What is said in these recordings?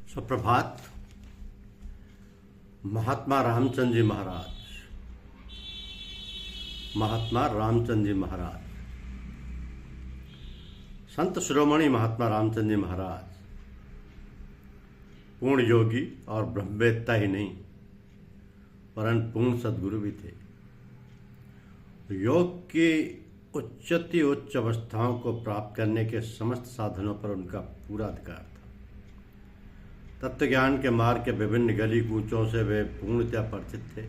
सुप्रभात। महात्मा रामचंद्र जी महाराज, महात्मा रामचंद्र जी महाराज, संत शिरोमणि महात्मा रामचंद्र जी महाराज पूर्ण योगी और ब्रह्मवेत्ता ही नहीं परंतु पूर्ण सद्गुरु भी थे। योग की उच्च अवस्थाओं को प्राप्त करने के समस्त साधनों पर उनका पूरा अधिकार था। तत्व ज्ञान के मार्ग के विभिन्न गली कूचों से वे पूर्णतया परिचित थे।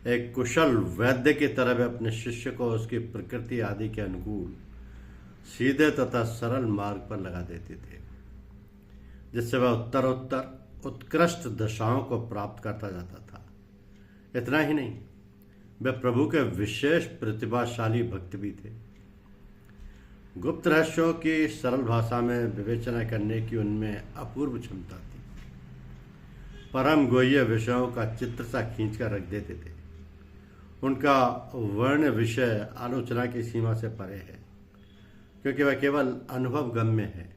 एक कुशल वैद्य की तरह वे अपने शिष्य को उसकी प्रकृति आदि के अनुकूल सीधे तथा सरल मार्ग पर लगा देते थे, जिससे वह उत्तरोत्तर उत्कृष्ट दशाओं को प्राप्त करता जाता था। इतना ही नहीं, वे प्रभु के विशेष प्रतिभाशाली भक्त भी थे। गुप्त रहस्यों की सरल भाषा में विवेचना करने की उनमें अपूर्व क्षमता थी। परम गोह्य विषयों का चित्र सा खींचकर रख देते थे। उनका वर्ण विषय आलोचना की सीमा से परे है, क्योंकि वह केवल अनुभव गम्य है।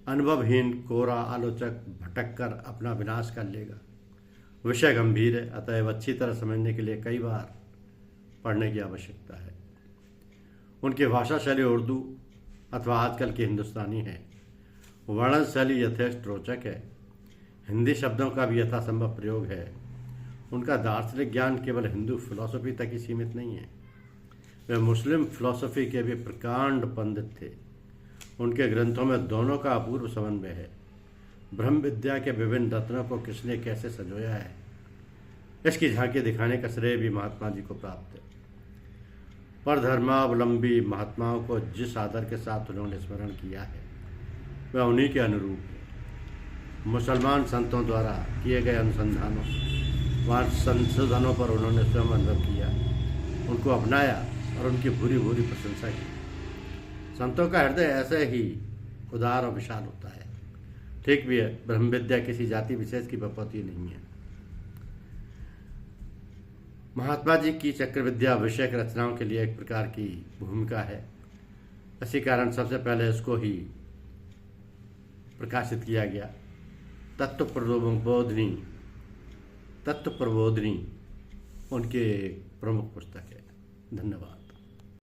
अनुभवहीन कोरा आलोचक भटक कर अपना विनाश कर लेगा। विषय गंभीर है, अतएव अच्छी तरह समझने के लिए कई बार पढ़ने की आवश्यकता है। उनकी भाषा शैली उर्दू अथवा आजकल की हिंदुस्तानी है। वर्णन शैली यथेष्ट रोचक है। हिंदी शब्दों का भी यथासंभव प्रयोग है। उनका दार्शनिक ज्ञान केवल हिंदू फिलॉसफी तक ही सीमित नहीं है, वे मुस्लिम फिलॉसफी के भी प्रकांड पंडित थे। उनके ग्रंथों में दोनों का अपूर्व समन्वय है। ब्रह्म विद्या के विभिन्न रत्नों को किसने कैसे संजोया है, इसकी झांकी दिखाने का श्रेय भी महात्मा जी को प्राप्त है। पर धर्मावलंबी महात्माओं को जिस आदर के साथ उन्होंने स्मरण किया है, वह उन्हीं के अनुरूप है। मुसलमान संतों द्वारा किए गए अनुसंधानों व संशोधनों पर उन्होंने स्वयं अनुभव किया, उनको अपनाया और उनकी भूरी भूरी प्रशंसा की। संतों का हृदय ऐसे ही उदार और विशाल होता है। ठीक भी है, ब्रह्म विद्या किसी जाति विशेष की बपौती नहीं है। महात्मा जी की चक्र विद्या विषयक रचनाओं के लिए एक प्रकार की भूमिका है। इसी कारण सबसे पहले इसको ही प्रकाशित किया गया। तत्व प्रबोधिनी उनकी एक प्रमुख पुस्तक है। धन्यवाद।